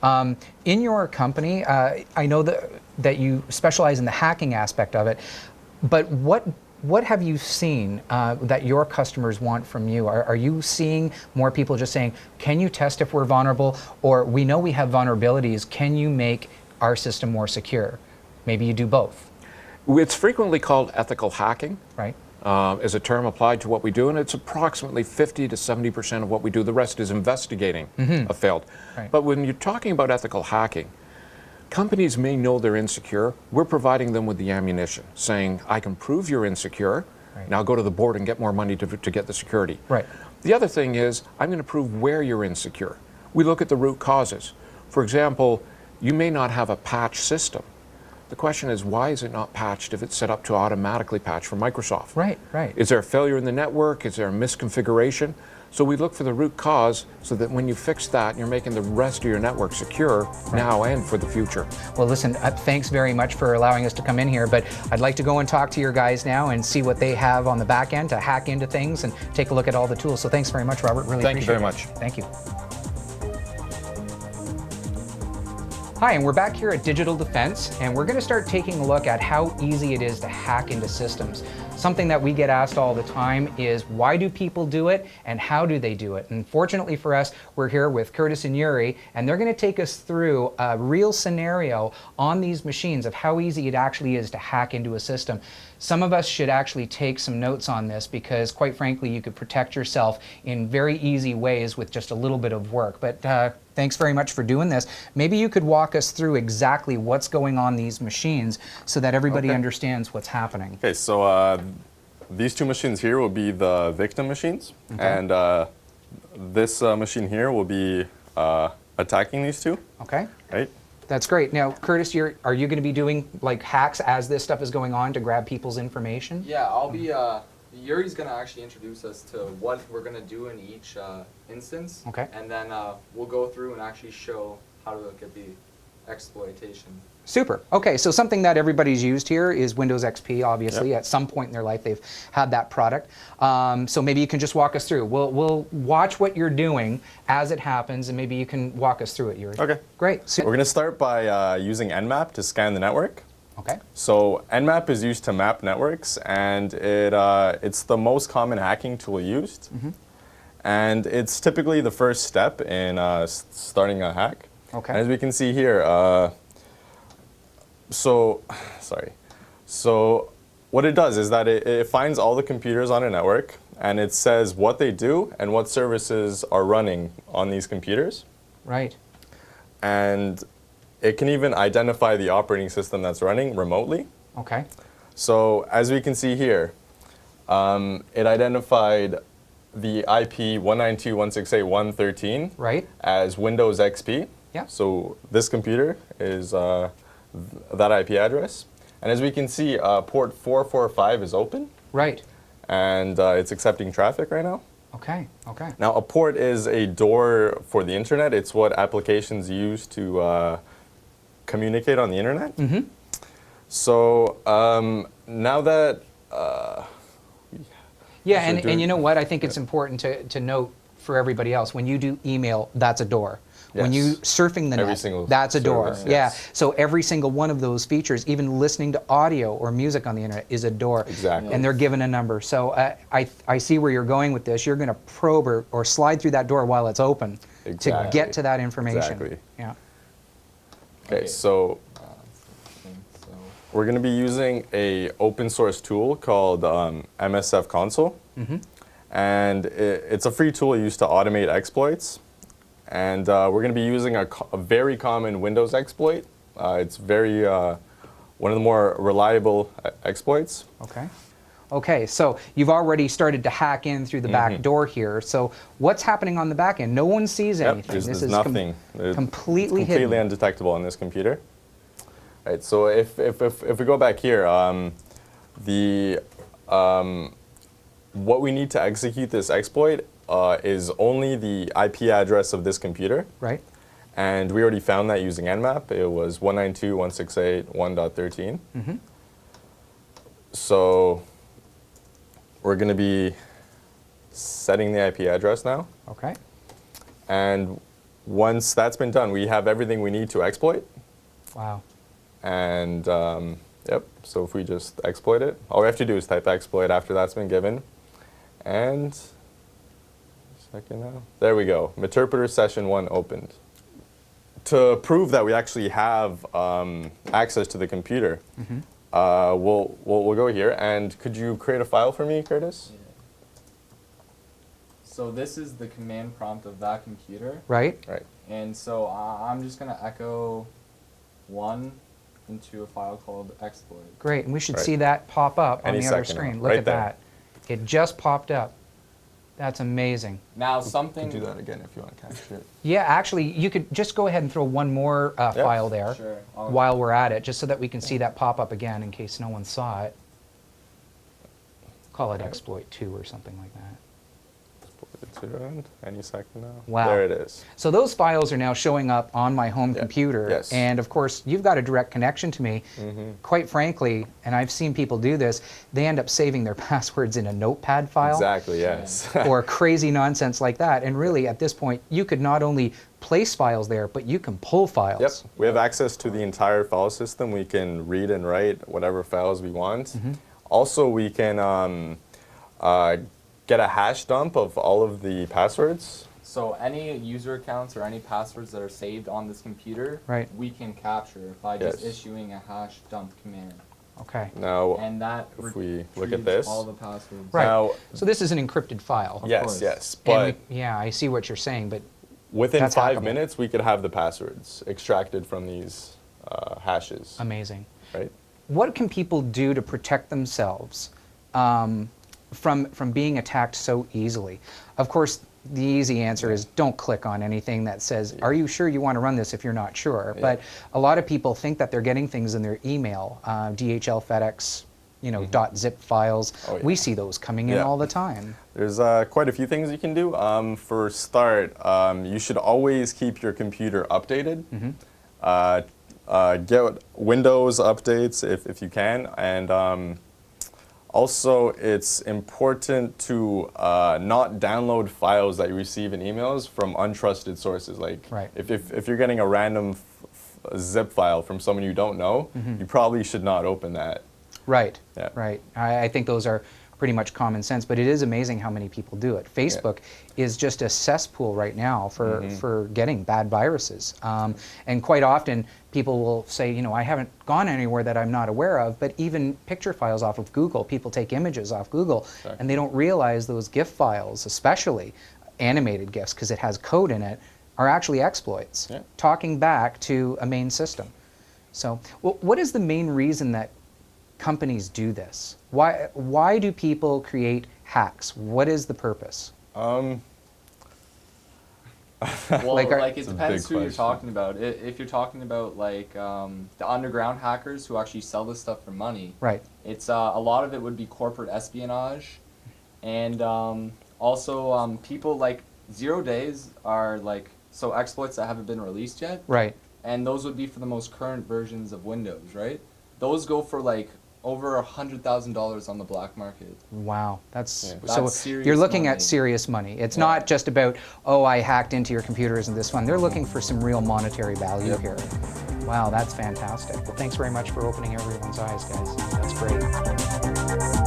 In your company, I know that you specialize in the hacking aspect of it, but what have you seen that your customers want from you? Are you seeing more people just saying, can you test if we're vulnerable? Or we know we have vulnerabilities, can you make our system more secure? Maybe you do both. It's frequently called ethical hacking. Right. As a term applied to what we do, and it's approximately 50 to 70% of what we do. The rest is investigating a failed. Right. But when you're talking about ethical hacking, companies may know they're insecure. We're providing them with the ammunition, saying, I can prove you're insecure. Right. Now go to the board and get more money to get the security. Right. The other thing is, I'm going to prove where you're insecure. We look at the root causes. For example, you may not have a patch system. The question is, why is it not patched if it's set up to automatically patch from Microsoft? Right, right. Is there a failure in the network? Is there a misconfiguration? So we look for the root cause so that when you fix that, you're making the rest of your network secure now and for the future. Well, listen, thanks very much for allowing us to come in here, but I'd like to go and talk to your guys now and see what they have on the back end to hack into things and take a look at all the tools. So thanks very much, Robert. Really appreciate it. Thank you very much. Thank you. Hi, and we're back here at Digital Defense, and we're going to start taking a look at how easy it is to hack into systems. Something that we get asked all the time is, why do people do it, and how do they do it? And fortunately for us, we're here with Curtis and Yuri, and they're going to take us through a real scenario on these machines of how easy it actually is to hack into a system. Some of us should actually take some notes on this because, quite frankly, you could protect yourself in very easy ways with just a little bit of work. But thanks very much for doing this. Maybe you could walk us through exactly what's going on these machines so that everybody understands what's happening. Okay, so these two machines here will be the victim machines, and this machine here will be attacking these two. Okay. Right. That's great. Now, Curtis, are you going to be doing like hacks as this stuff is going on to grab people's information? Yeah, I'll be. Yuri's going to actually introduce us to what we're going to do in each instance. Okay. And then we'll go through and actually show how to get the exploitation. Super. Okay, so something that everybody's used here is Windows XP, obviously. Yep. At some point in their life, they've had that product. So maybe you can just walk us through. We'll watch what you're doing as it happens, and maybe you can walk us through it, Yuri. Okay. Great. So we're going to start by using Nmap to scan the network. Okay. So Nmap is used to map networks, and it's the most common hacking tool used. And it's typically the first step in starting a hack. Okay. And as we can see here, so what it does is that it finds all the computers on a network, and it says what they do and what services are running on these computers. Right. And it can even identify the operating system that's running remotely. Okay. So as we can see here, it identified the IP 192.168.1.13 right. as Windows XP. Yeah. So this computer is that IP address. And as we can see, port 445 is open. Right. And it's accepting traffic right now. Okay, okay. Now, a port is a door for the internet. It's what applications use to communicate on the internet. So now that... yeah, and you know what? I think it's important to note for everybody else, when you do email, that's a door. Yes. When you surfing the net, that's a door. Service, yeah. yes. So every single one of those features, even listening to audio or music on the internet, is a door. Exactly. And they're given a number. So I see where you're going with this. You're going to probe or slide through that door while it's open to get to that information. Exactly. Yeah. Okay, so we're going to be using a open source tool called MSF Console. And it's a free tool used to automate exploits. And we're going to be using a very common Windows exploit. It's very one of the more reliable exploits. Okay. Okay, so you've already started to hack in through the back door here. So what's happening on the back end? No one sees anything. There's nothing. Completely hidden. Completely undetectable on this computer. Right. So if we go back here, what we need to execute this exploit is only the IP address of this computer. Right. And we already found that using Nmap. It was 192.168.1.13. So we're going to be setting the IP address now. Okay. And once that's been done, we have everything we need to exploit. Wow. And yep, so if we just exploit it, all we have to do is type exploit after that's been given. And second now, there we go. Meterpreter session 1 opened. To prove that we actually have access to the computer, we'll go here. And could you create a file for me, Curtis? Yeah. So this is the command prompt of that computer. Right? Right. And so I'm just going to echo 1 into a file called exploit. Great. And we should Right. see that pop up on Any the other second screen. now. Look Right at there. that. It just popped up. That's amazing. Now You something... can do that again if you want to capture it. Yeah, actually, you could just go ahead and throw one more file there Sure. while we're at it, just so that we can see that pop up again in case no one saw it. Call it exploit 2 or something like that. Any second now. Wow. There it is. So those files are now showing up on my home computer. Yes. And of course, you've got a direct connection to me. Quite frankly, and I've seen people do this, they end up saving their passwords in a notepad file. Exactly, yes. Or crazy nonsense like that. And really, at this point, you could not only place files there, but you can pull files. Yep, we have access to the entire file system. We can read and write whatever files we want. Also, we can get a hash dump of all of the passwords. So any user accounts or any passwords that are saved on this computer, Right. we can capture by just Yes. issuing a hash dump command. Okay. Now, And that if we look at retrieves this. all the passwords. Right. Now, So this is an encrypted file. yes, course. yes, And but yeah, I see what you're saying, but within that's 5 hackable. minutes, we could have the passwords extracted from these hashes, amazing. right? What can people do to protect themselves from being attacked so easily? Of course, the easy answer is don't click on anything that says, are you sure you want to run this if you're not sure? Yeah. But a lot of people think that they're getting things in their email, DHL, FedEx, .zip files. Oh, yeah. We see those coming in Yeah. all the time. There's quite a few things you can do. For start, you should always keep your computer updated. Get Windows updates if you can, and also it's important to not download files that you receive in emails from untrusted sources. Like Right. if you're getting a random zip file from someone you don't know, you probably should not open that. Right, Yeah. right. I think those are pretty much common sense, but it is amazing how many people do it. Facebook is just a cesspool right now for getting bad viruses. And quite often, people will say, I haven't gone anywhere that I'm not aware of, but even picture files off of Google, people take images off Google, and they don't realize those GIF files, especially animated GIFs, because it has code in it, are actually exploits, talking back to a main system. So what is the main reason that companies do this? Why do people create hacks? What is the purpose? Well, Like, like it It's a depends big who you're question. talking about. If you're talking about like the underground hackers who actually sell this stuff for money, Right. it's a lot of it would be corporate espionage, and also people like 0 days are like exploits that haven't been released yet, Right. and those would be for the most current versions of Windows, right? Those go for like over $100,000 on the black market. Wow, that's That's so. serious You're looking money. at serious money. It's not just about, oh, I hacked into your computers and this one. They're looking for some real monetary value here. Wow, that's fantastic. Well, thanks very much for opening everyone's eyes, guys. That's great.